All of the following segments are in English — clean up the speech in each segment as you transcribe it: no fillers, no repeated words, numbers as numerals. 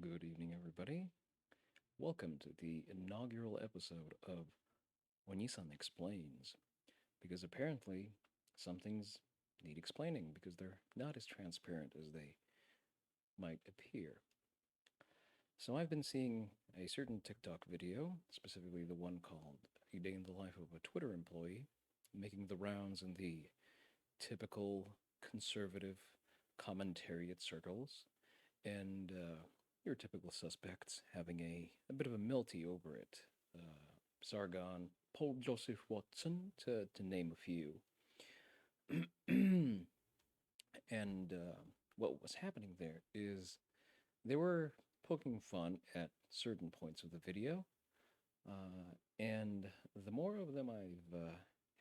Good evening, everybody. Welcome to the inaugural episode of Onii-san Explains. Because apparently, some things need explaining because they're not as transparent as they might appear. So, I've been seeing a certain TikTok video, specifically the one called A Day in the Life of a Twitter Employee, making the rounds in the typical conservative commentariat circles. And your typical suspects having a bit of a milty over it. Sargon, Paul Joseph Watson, to name a few. And what was happening there is they were poking fun at certain points of the video, and the more of them I've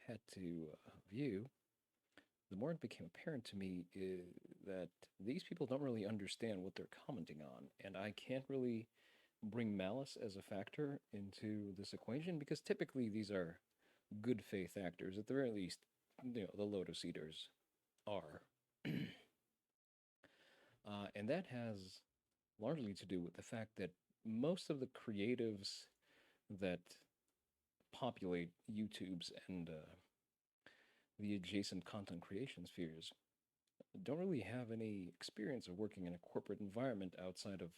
had to view, the more it became apparent to me that these people don't really understand what they're commenting on, and I can't really bring malice as a factor into this equation because typically these are good faith actors. At the very least, the Lotus Eaters are. And that has largely to do with the fact that most of the creatives that populate YouTube's and the adjacent content creation spheres don't really have any experience of working in a corporate environment outside of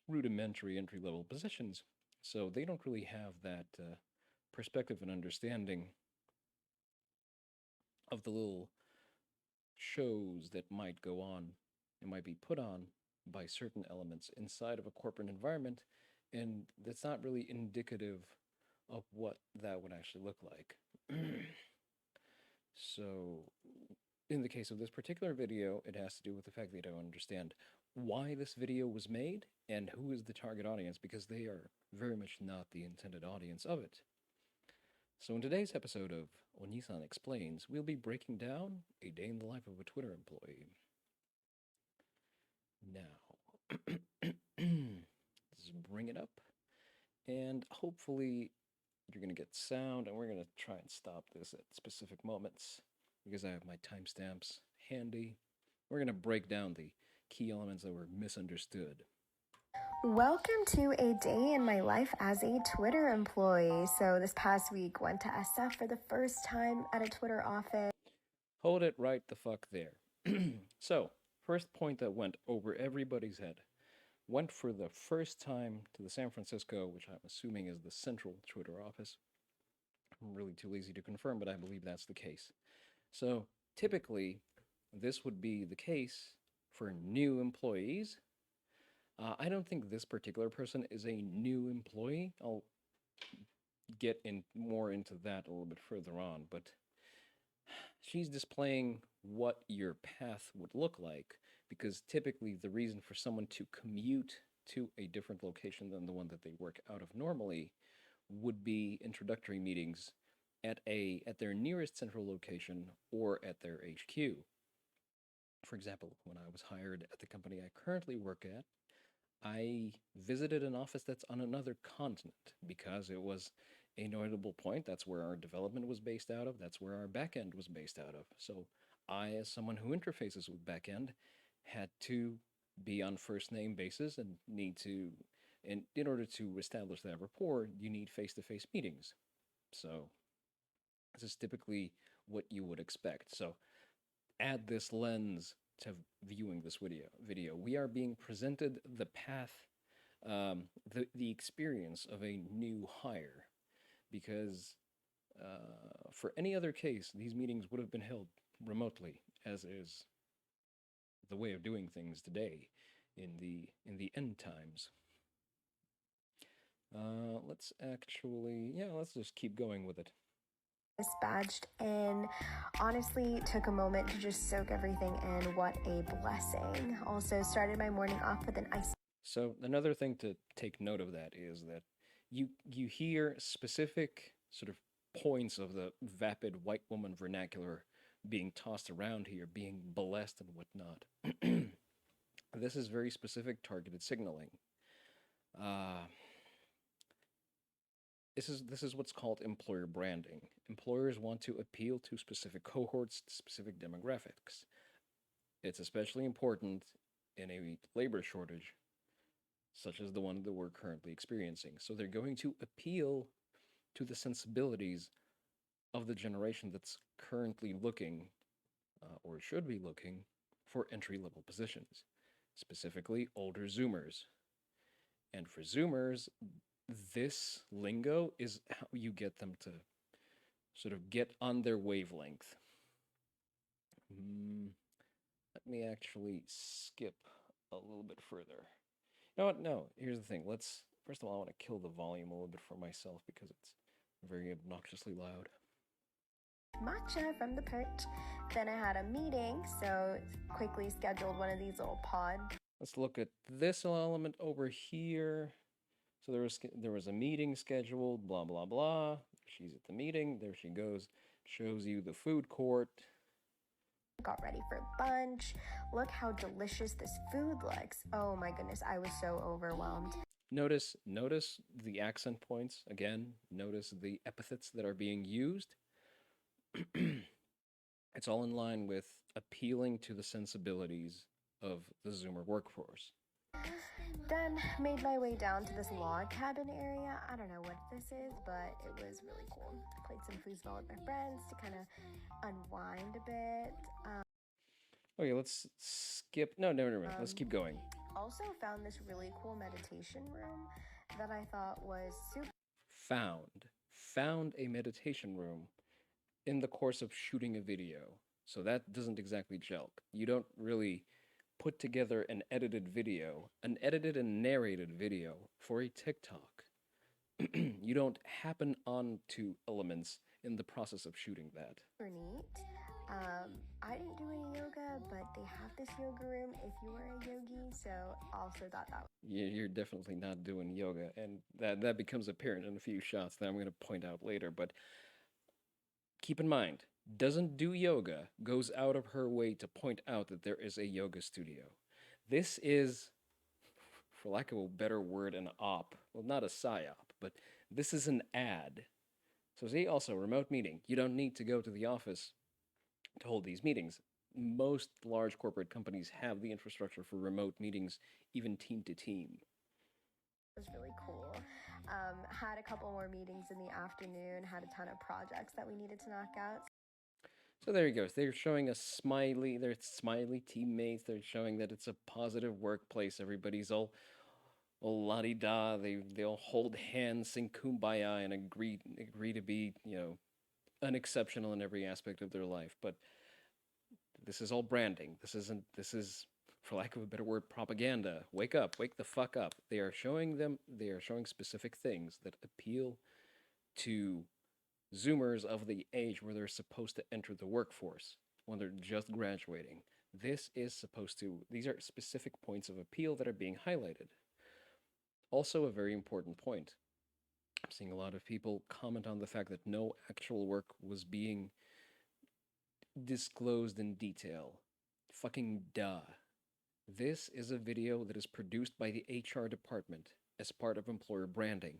rudimentary entry level positions. So they don't really have that perspective and understanding of the little shows that might go on and might be put on by certain elements inside of a corporate environment. And that's not really indicative of what that would actually look like. So, in the case of this particular video, it has to do with the fact that I don't understand why this video was made and who is the target audience because they are very much not the intended audience of it. So, in today's episode of Onii-san Explains, we'll be breaking down a day in the life of a Twitter employee. Now, let's bring it up, and hopefully, you're going to get sound, and we're going to try and stop this at specific moments because I have my timestamps handy. We're going to break down the key elements that were misunderstood. Welcome to a day in my life as a Twitter employee. So this past week, went to SF for the first time at a Twitter office. Hold it right the fuck there. So, first point that went over everybody's head. Went for the first time to the San Francisco, which I'm assuming is the central Twitter office. I'm really too lazy to confirm, but I believe that's the case. So, typically, this would be the case for new employees. I don't think this particular person is a new employee. I'll get in more into that a little bit further on, but she's displaying what your path would look like because typically the reason for someone to commute to a different location than the one that they work out of normally would be introductory meetings at their nearest central location or at their HQ. For example, when I was hired at the company I currently work at, I visited an office that's on another continent because it was a notable point. That's where our development was based out of. That's where our backend was based out of. So I, as someone who interfaces with backend, had to be on first name basis and need to, and in order to establish that rapport, you need face-to-face meetings. So this is typically what you would expect. So add this lens to viewing this video. We are being presented the path, the experience of a new hire, because for any other case, these meetings would have been held remotely, as is the way of doing things today in the end times. Let's just keep going with it. Badged in, honestly took a moment to just soak everything in. What a blessing. Also started my morning off with an ice. So another thing to take note of that is that you hear specific sort of points of the vapid white woman vernacular being tossed around here, being blessed and whatnot. This is very specific targeted signaling. This is what's called employer branding. Employers want to appeal to specific cohorts, specific demographics. It's especially important in a labor shortage such as the one that we're currently experiencing. So they're going to appeal to the sensibilities of the generation that's currently looking, or should be looking, for entry level positions, specifically older Zoomers. And for Zoomers, this lingo is how you get them to sort of get on their wavelength. Let me actually skip a little bit further. You know what? No, here's the thing. First of all, I want to kill the volume a little bit for myself because it's very obnoxiously loud. Matcha from the perch. Then I had a meeting, so quickly scheduled one of these little pods. Let's look at this element over here. So there was a meeting scheduled, blah, blah, blah. She's at the meeting. There she goes. Shows you the food court. Got ready for lunch. Look how delicious this food looks. Oh my goodness, I was so overwhelmed. Notice the accent points. Again, notice the epithets that are being used. It's all in line with appealing to the sensibilities of the Zoomer workforce. Then made my way down to this log cabin area. I don't know what this is, but it was really cool. Played some foosball with my friends to kind of unwind a bit. Okay, let's skip. No. Let's keep going. Also found this really cool meditation room that I thought was super. Found a meditation room in the course of shooting a video. So that doesn't exactly gel. You don't really put together an edited and narrated video for a TikTok. You don't happen onto elements in the process of shooting that. Super neat. I didn't do any yoga, but they have this yoga room if you are a yogi, so also thought that was... You're definitely not doing yoga, and that becomes apparent in a few shots that I'm going to point out later, but keep in mind, doesn't do yoga, goes out of her way to point out that there is a yoga studio. This is, for lack of a better word, an op. Well, not a psyop, but this is an ad. So see, also, remote meeting. You don't need to go to the office to hold these meetings. Most large corporate companies have the infrastructure for remote meetings, even team to team. It was really cool. Had a couple more meetings in the afternoon, had a ton of projects that we needed to knock out. So there you go. They're showing they're smiley teammates. They're showing that it's a positive workplace. Everybody's all la-di-da. They all hold hands, sing kumbaya, and agree to be, unexceptional in every aspect of their life. But this is all branding. This is, for lack of a better word, propaganda. Wake up, wake the fuck up. They are showing specific things that appeal to Zoomers of the age where they're supposed to enter the workforce, when they're just graduating. These are specific points of appeal that are being highlighted. Also, a very important point. I'm seeing a lot of people comment on the fact that no actual work was being disclosed in detail. Fucking duh. This is a video that is produced by the HR department as part of employer branding.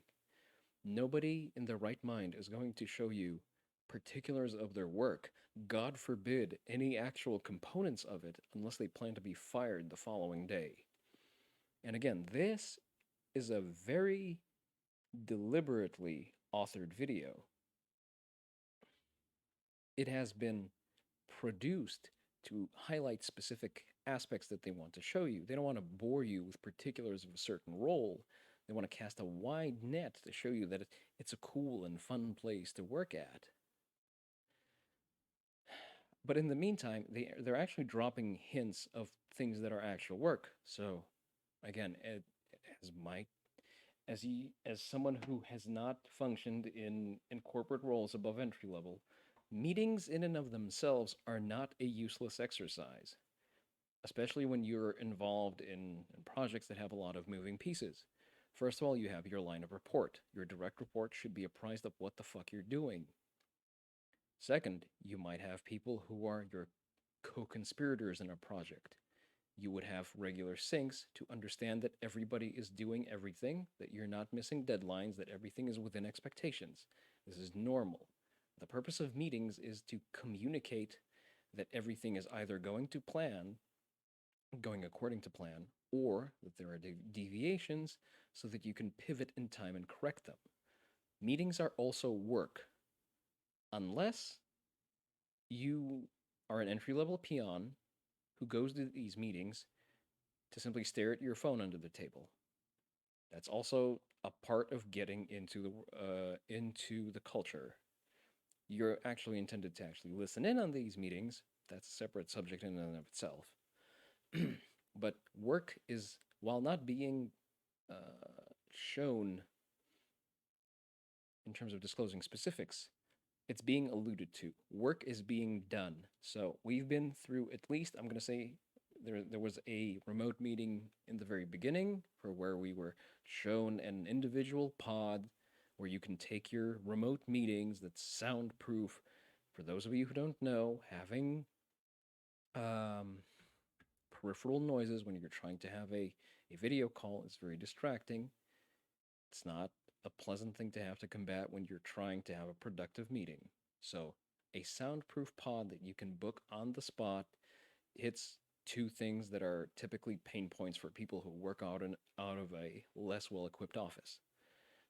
Nobody in their right mind is going to show you particulars of their work, God forbid any actual components of it, unless they plan to be fired the following day. And again, this is a very deliberately authored video. It has been produced to highlight specific aspects that they want to show you. They don't want to bore you with particulars of a certain role. They want to cast a wide net to show you that it's a cool and fun place to work at. But in the meantime, they're actually dropping hints of things that are actual work. So, again, as someone who has not functioned in corporate roles above entry level, meetings in and of themselves are not a useless exercise, especially when you're involved in projects that have a lot of moving pieces. First of all, you have your line of report. Your direct report should be apprised of what the fuck you're doing. Second, you might have people who are your co-conspirators in a project. You would have regular syncs to understand that everybody is doing everything, that you're not missing deadlines, that everything is within expectations. This is normal. The purpose of meetings is to communicate that everything is either going to plan going according to plan, or that there are deviations so that you can pivot in time and correct them. Meetings are also work, unless you are an entry level peon who goes to these meetings to simply stare at your phone under the table. That's also a part of getting into the culture. You're actually intended to actually listen in on these meetings. That's a separate subject in and of itself. But work is, while not being shown in terms of disclosing specifics, it's being alluded to. Work is being done. So we've been through, at least, I'm going to say, there was a remote meeting in the very beginning for where we were shown an individual pod where you can take your remote meetings that's soundproof. For those of you who don't know, having peripheral noises when you're trying to have a video call is very distracting. It's not a pleasant thing to have to combat when you're trying to have a productive meeting. So, a soundproof pod that you can book on the spot hits two things that are typically pain points for people who work out of a less well equipped office.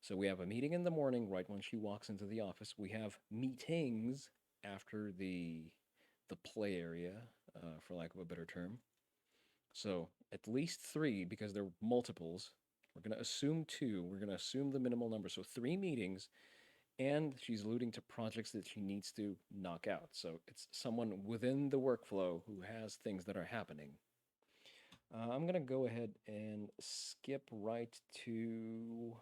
So, we have a meeting in the morning right when she walks into the office. We have meetings after the play area, for lack of a better term. So, at least three, because they're multiples. We're going to assume two. We're going to assume the minimal number. So, three meetings, and she's alluding to projects that she needs to knock out. So, it's someone within the workflow who has things that are happening. I'm going to go ahead and skip right to.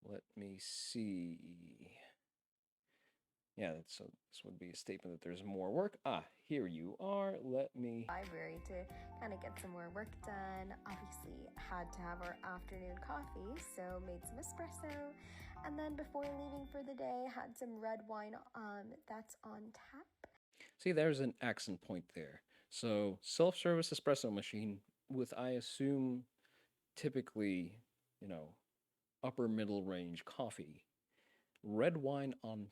Let me see. Yeah, so this would be a statement that there's more work. Here you are. Let me. Library to kind of get some more work done. Obviously, had to have our afternoon coffee, so made some espresso. And then before leaving for the day, had some red wine that's on tap. See, there's an accent point there. So, self service espresso machine with, I assume, typically, upper middle range coffee. Red wine on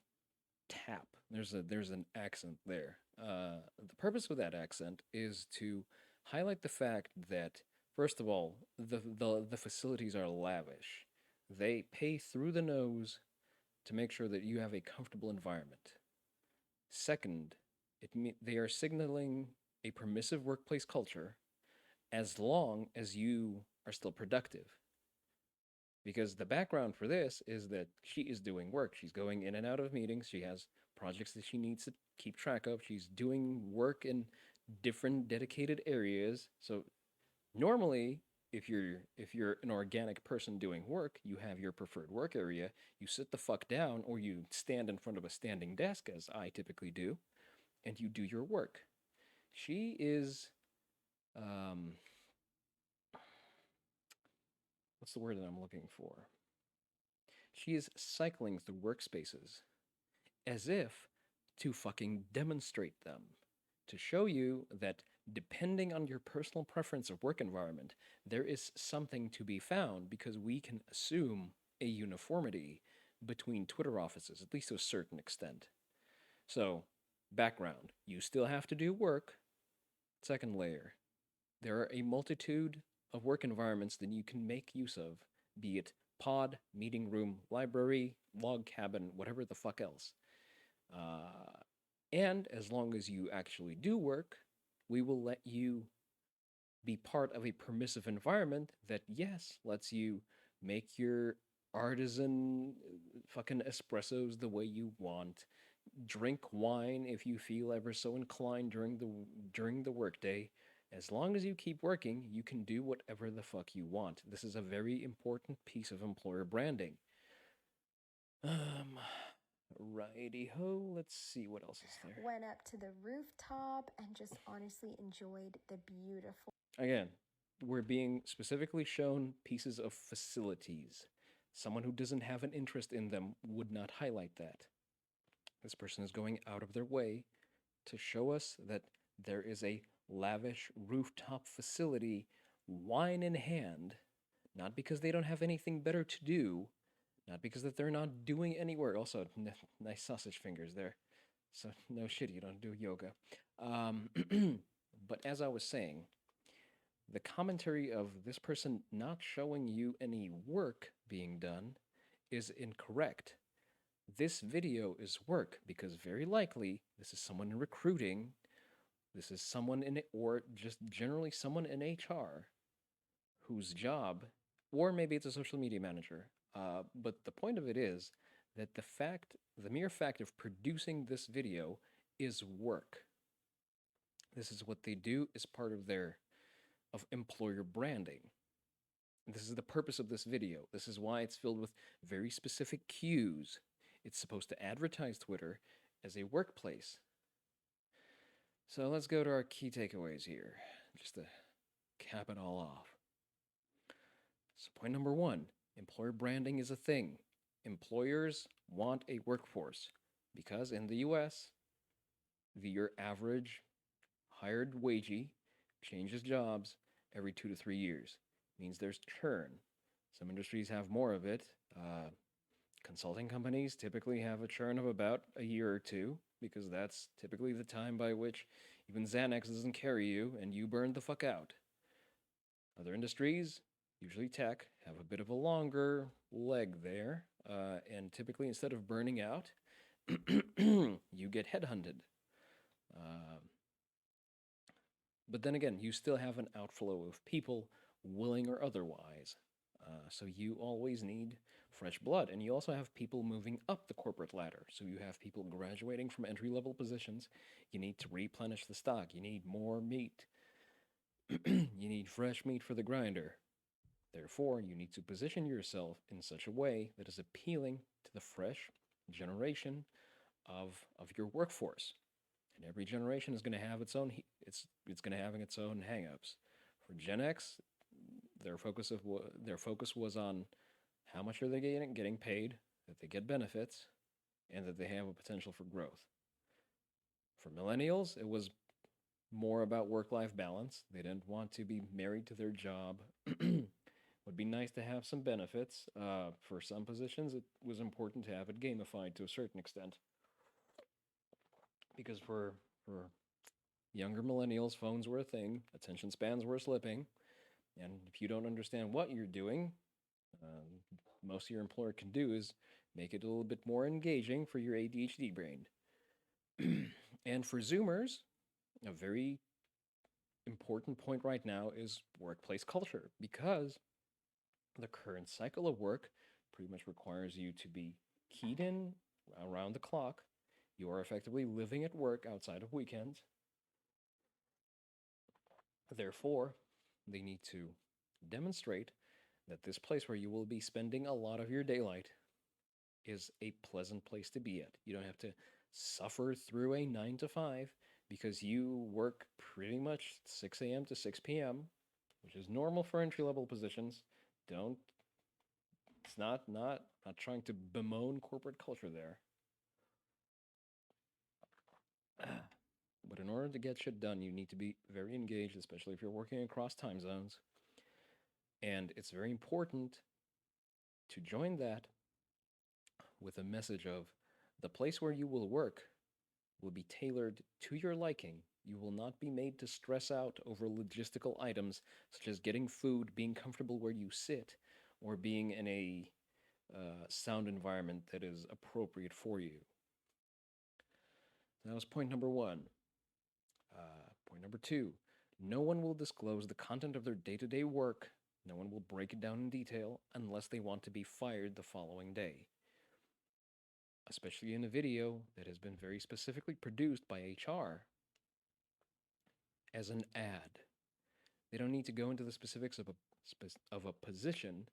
tap. There's an accent there. The purpose of that accent is to highlight the fact that, first of all, the facilities are lavish. They pay through the nose to make sure that you have a comfortable environment. Second, they are signaling a permissive workplace culture as long as you are still productive. Because the background for this is that she is doing work. She's going in and out of meetings. She has projects that she needs to keep track of. She's doing work in different dedicated areas. So normally, if you're an organic person doing work, you have your preferred work area. You sit the fuck down, or you stand in front of a standing desk, as I typically do, and you do your work. She is, what's the word that I'm looking for? She is cycling through workspaces as if to fucking demonstrate them, to show you that depending on your personal preference of work environment, there is something to be found, because we can assume a uniformity between Twitter offices, at least to a certain extent. So, background, you still have to do work. Second layer, there are a multitude of work environments that you can make use of, be it pod, meeting room, library, log cabin, whatever the fuck else. And as long as you actually do work, we will let you be part of a permissive environment that, yes, lets you make your artisan fucking espressos the way you want, drink wine if you feel ever so inclined during the workday. As long as you keep working, you can do whatever the fuck you want. This is a very important piece of employer branding. Righty ho, let's see what else is there. Went up to the rooftop and just honestly enjoyed the beautiful. Again, we're being specifically shown pieces of facilities. Someone who doesn't have an interest in them would not highlight that. This person is going out of their way to show us that there is a lavish rooftop facility, wine in hand, not because they don't have anything better to do, not because that they're not doing any work. Also, nice sausage fingers there. So no shit, you don't do yoga. But as I was saying, the commentary of this person not showing you any work being done is incorrect. This video is work because very likely this is someone in recruiting, this is someone in it, or just generally someone in HR whose job, or maybe it's a social media manager. But the point of it is that the mere fact of producing this video is work. This is what they do as part of employer branding. This is the purpose of this video. This is why it's filled with very specific cues. It's supposed to advertise Twitter as a workplace. So let's go to our key takeaways here, just to cap it all off. So, point number one, employer branding is a thing. Employers want a workforce because in the US, your average hired wagee changes jobs every 2 to 3 years. Means there's churn. Some industries have more of it. Consulting companies typically have a churn of about a year or two because that's typically the time by which even Xanax doesn't carry you and you burn the fuck out. Other industries, usually tech, have a bit of a longer leg there, and typically instead of burning out, you get headhunted. But then again, you still have an outflow of people, willing or otherwise. So you always need fresh blood. And you also have people moving up the corporate ladder. So you have people graduating from entry-level positions. You need to replenish the stock. You need more meat. You need fresh meat for the grinder. Therefore, you need to position yourself in such a way that is appealing to the fresh generation of your workforce. And every generation is going to have its own it's going to have its own hangups. For Gen X, their focus was on how much are they getting paid, that they get benefits, and that they have a potential for growth. For millennials, it was more about work-life balance. They didn't want to be married to their job. Would be nice to have some benefits. For some positions, it was important to have it gamified to a certain extent. Because for younger millennials, phones were a thing, attention spans were slipping, and if you don't understand what you're doing, most of your employer can do is make it a little bit more engaging for your ADHD brain. And for Zoomers, a very important point right now is workplace culture, because the current cycle of work pretty much requires you to be keyed in around the clock. You are effectively living at work outside of weekends. Therefore, they need to demonstrate that this place where you will be spending a lot of your daylight is a pleasant place to be at. You don't have to suffer through a 9 to 5 because you work pretty much 6 a.m. to 6 p.m., which is normal for entry-level positions. It's not trying to bemoan corporate culture there. But in order to get shit done, you need to be very engaged, especially if you're working across time zones. And it's very important to join that with a message of the place where you will work will be tailored to your liking. You will not be made to stress out over logistical items such as getting food, being comfortable where you sit, or being in a sound environment that is appropriate for you. That was point number one. Point number two, no one will disclose the content of their day-to-day work. No one will break it down in detail unless they want to be fired the following day. Especially in a video that has been very specifically produced by HR as an ad. They don't need to go into the specifics of a position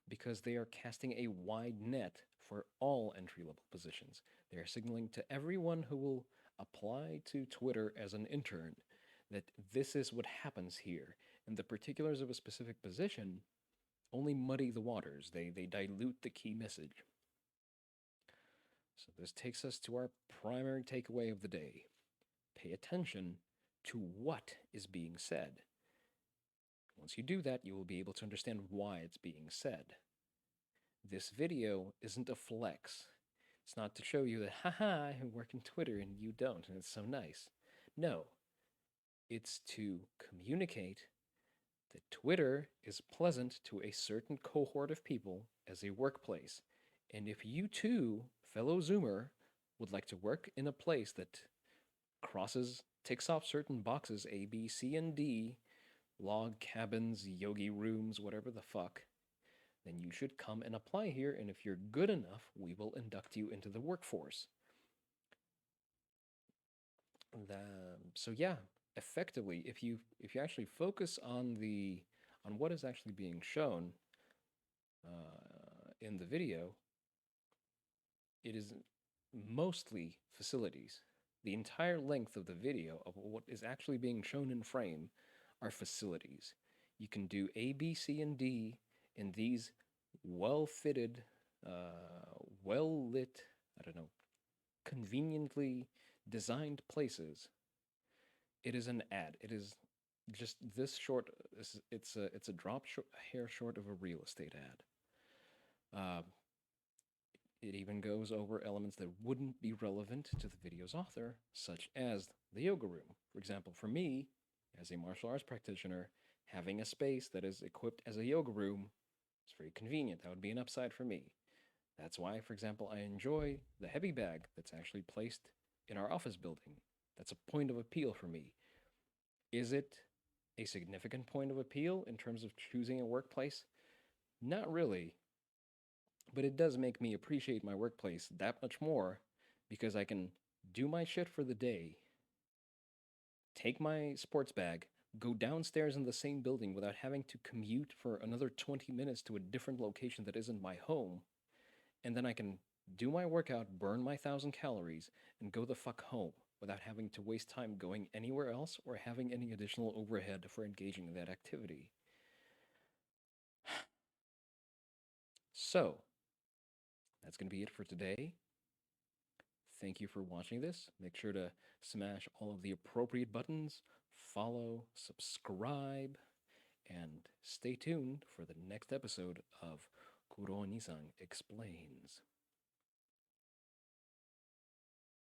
because they are casting a wide net for all entry-level positions. They are signaling to everyone who will apply to Twitter as an intern that this is what happens here, and the particulars of a specific position only muddy the waters. They dilute the key message. So this takes us to our primary takeaway of the day. Pay attention to what is being said. Once you do that, you will be able to understand why it's being said. This video isn't a flex. It's not to show you that, haha, I work in Twitter and you don't, and it's so nice. No. It's to communicate that Twitter is pleasant to a certain cohort of people as a workplace. And if you too, fellow Zoomer, would like to work in a place that ticks off certain boxes A, B, C, and D, log cabins, yogi rooms, whatever the fuck, then you should come and apply here. And if you're good enough, we will induct you into the workforce. So yeah, effectively, if you actually focus on what is actually being shown in the video, it is mostly facilities. The entire length of the video of what is actually being shown in frame are facilities. You can do A, B, C, and D in these well-fitted, well-lit, I don't know, conveniently designed places. It is an ad. It is just this short. It's a hair short of a real estate ad. It even goes over elements that wouldn't be relevant to the video's author, such as the yoga room. For example, for me, as a martial arts practitioner, having a space that is equipped as a yoga room is very convenient. That would be an upside for me. That's why, for example, I enjoy the heavy bag that's actually placed in our office building. That's a point of appeal for me. Is it a significant point of appeal in terms of choosing a workplace? Not really. But it does make me appreciate my workplace that much more because I can do my shit for the day, take my sports bag, go downstairs in the same building without having to commute for another 20 minutes to a different location that isn't my home, and then I can do my workout, burn my 1,000 calories, and go the fuck home without having to waste time going anywhere else or having any additional overhead for engaging in that activity. So, that's going to be it for today. Thank you for watching this. Make sure to smash all of the appropriate buttons, follow, subscribe, and stay tuned for the next episode of Kuro Nissan Explains.